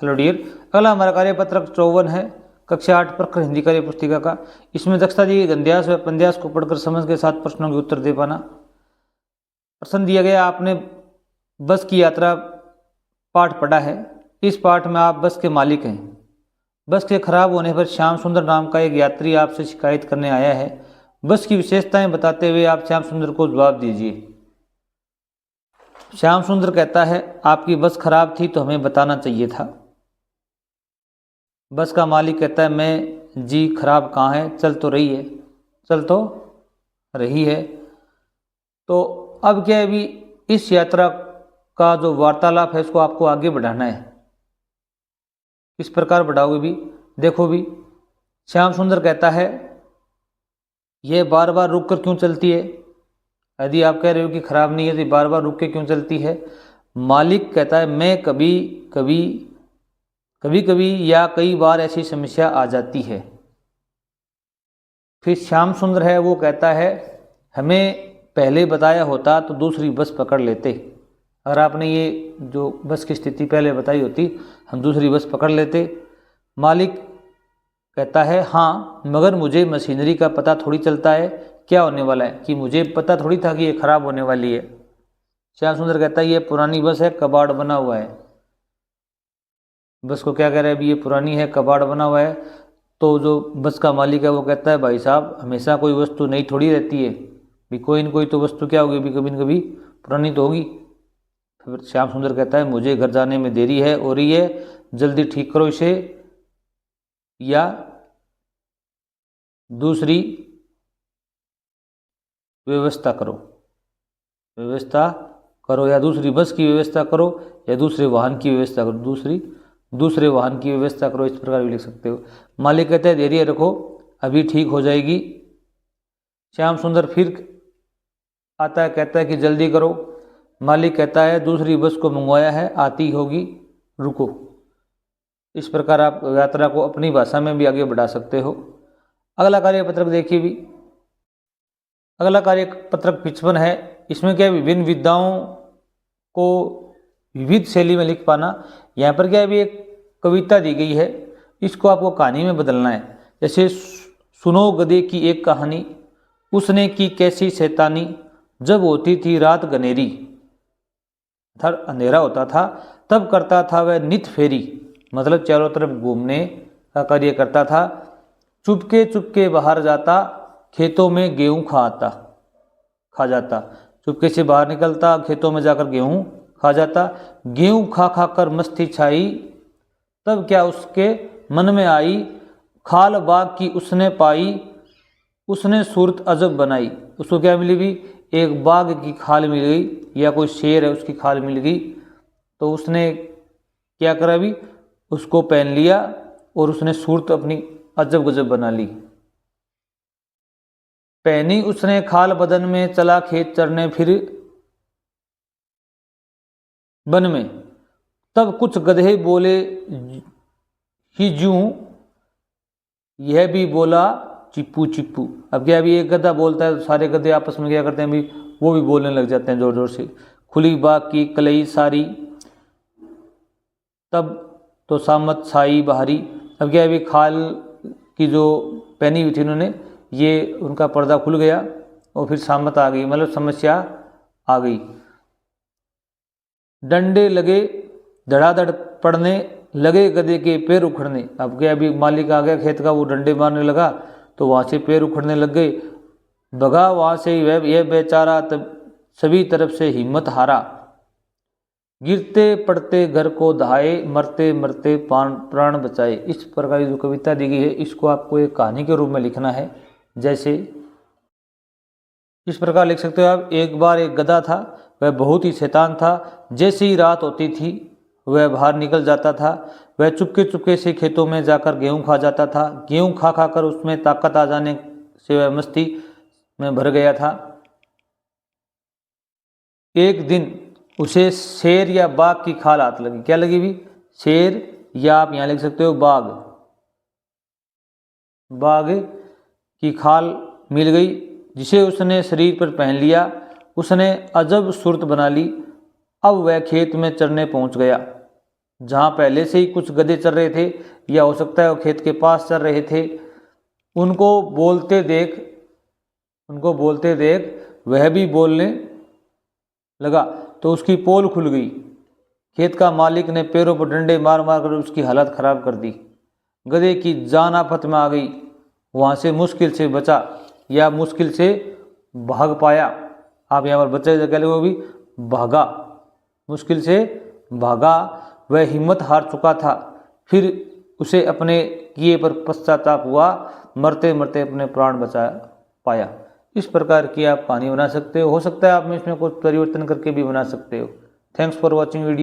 Hello dear. अगला हमारा कार्यपत्रक 54 है, कक्षा 8 प्रखर हिंदी कार्य पुस्तिका का। इसमें दक्षता दी गंध्यास व पंद्यास को पढ़कर समझ के साथ प्रश्नों के उत्तर दे पाना। प्रश्न दिया गया, आपने बस की यात्रा पाठ पढ़ा है। इस पाठ में आप बस के मालिक हैं। बस के खराब होने पर श्याम सुंदर नाम का एक यात्री आपसे शिकायत करने आया है। बस की विशेषताएं बताते हुए आप श्याम सुंदर को जवाब दीजिए। श्याम सुंदर कहता है, आपकी बस खराब थी तो हमें बताना चाहिए था। बस का मालिक कहता है, मैं जी खराब कहाँ है, चल तो रही है। चल तो रही है। तो अब क्या है भी, इस यात्रा का जो वार्तालाप है इसको आपको आगे बढ़ाना है। किस प्रकार बढ़ाओगे भी, देखो भी। श्याम सुंदर कहता है, यह बार बार रुक कर क्यों चलती है। यदि आप कह रहे हो कि खराब नहीं है तो बार बार रुक के क्यों चलती है। मालिक कहता है, मैं कभी कभी या कई बार ऐसी समस्या आ जाती है। फिर श्याम सुंदर है वो कहता है, हमें पहले बताया होता तो दूसरी बस पकड़ लेते। अगर आपने ये जो बस की स्थिति पहले बताई होती हम दूसरी बस पकड़ लेते। मालिक कहता है, हाँ मगर मुझे मशीनरी का पता थोड़ी चलता है क्या होने वाला है, कि मुझे पता थोड़ी था कि ये खराब होने वाली है। श्याम सुंदर कहता है, ये पुरानी बस है, कबाड़ बना हुआ है। बस को क्या कह रहा है अभी, ये पुरानी है, कबाड़ बना हुआ है। तो जो बस का मालिक है वो कहता है, भाई साहब हमेशा कोई वस्तु नई थोड़ी रहती है, भी कोई न कोई तो वस्तु क्या होगी, भी कभी न कभी पुरानी तो होगी। फिर श्याम सुंदर कहता है, मुझे घर जाने में देरी है हो रही है, जल्दी ठीक करो इसे या दूसरी व्यवस्था करो या दूसरी बस की व्यवस्था करो या दूसरे वाहन की व्यवस्था करो, दूसरे वाहन की व्यवस्था करो। इस प्रकार भी लिख सकते हो। मालिक कहता है, धैर्य रखो अभी ठीक हो जाएगी। श्याम सुंदर फिर आता है, कहता है कि जल्दी करो। मालिक कहता है, दूसरी बस को मंगवाया है, आती होगी, रुको। इस प्रकार आप यात्रा को अपनी भाषा में भी आगे बढ़ा सकते हो। अगला कार्यपत्रक देखिए भी। अगला कार्यपत्रक 55 है। इसमें क्या है, विभिन्न विधाओं को विविध शैली में लिख पाना। यहाँ पर क्या है भी, एक कविता दी गई है, इसको आपको कहानी में बदलना है। जैसे, सुनो गधे की एक कहानी, उसने की कैसी शैतानी, जब होती थी रात गनेरी, अंधेरा होता था तब करता था वह नित फेरी, मतलब चारों तरफ घूमने का कार्य करता था। चुपके चुपके बाहर जाता, खेतों में गेहूं खा जाता। चुपके से बाहर निकलता, खेतों में जाकर गेहूं खा जाता। गेहूं खा खा कर मस्ती छाई, तब क्या उसके मन में आई, खाल बाग की उसने पाई, उसने सूरत अजब बनाई। उसको क्या मिली भी, एक बाघ की खाल मिल गई या कोई शेर है उसकी खाल मिल गई। तो उसने क्या करा भी, उसको पहन लिया और उसने सूरत अपनी अजब गजब बना ली। पहनी उसने खाल बदन में, चला खेत चरने फिर वन में, तब कुछ गधे बोले ही जूं, यह भी बोला चिप्पू चिप्पू। अब क्या अभी एक गधा बोलता है तो सारे गधे आपस में क्या करते हैं भी, वो भी बोलने लग जाते हैं जोर जोर से। खुली बाग की कलई सारी, तब तो सामत छाई बाहरी। अब क्या अभी खाल की जो पहनी हुई थी उन्होंने, ये उनका पर्दा खुल गया और फिर सामत आ गई, मतलब समस्या आ गई। डंडे लगे धड़ाधड़ पड़ने, लगे गधे के पैर उखड़ने। अब क्या अभी मालिक आ गया खेत का, वो डंडे मारने लगा तो वहाँ से पैर उखड़ने लग गए। भगा वहाँ से यह बेचारा, तब सभी तरफ से हिम्मत हारा, गिरते पड़ते घर को दहाए, मरते मरते प्राण बचाए। इस प्रकार की जो कविता दी गई है इसको आपको एक कहानी के रूप में लिखना है। जैसे इस प्रकार लिख सकते हो आप, एक बार एक गधा था, वह बहुत ही शैतान था। जैसे ही रात होती थी वह बाहर निकल जाता था। वह चुपके चुपके से खेतों में जाकर गेहूं खा जाता था। गेहूं खा खा कर उसमें ताकत आ जाने से वह मस्ती में भर गया था। एक दिन उसे शेर या बाघ की खाल हाथ लगी। क्या लगी भी, शेर या आप यहाँ लिख सकते हो बाघ की खाल मिल गई, जिसे उसने शरीर पर पहन लिया। उसने अजब सूरत बना ली। अब वह खेत में चरने पहुंच गया। जहाँ पहले से ही कुछ गधे चल रहे थे या हो सकता है वो खेत के पास चल रहे थे, उनको बोलते देख वह भी बोलने लगा तो उसकी पोल खुल गई। खेत का मालिक ने पैरों पर डंडे मार मार कर उसकी हालत खराब कर दी। गधे की जान आफत में आ गई। वहाँ से मुश्किल से बचा या मुश्किल से भाग पाया। आप यहाँ पर बच्चे कह वो भी भागा, मुश्किल से भागा। वह हिम्मत हार चुका था। फिर उसे अपने किए पर पश्चाताप हुआ। मरते मरते अपने प्राण बचा पाया। इस प्रकार की आप कहानी बना सकते हो सकता है आप में इसमें कुछ परिवर्तन करके भी बना सकते हो। Thanks for watching video.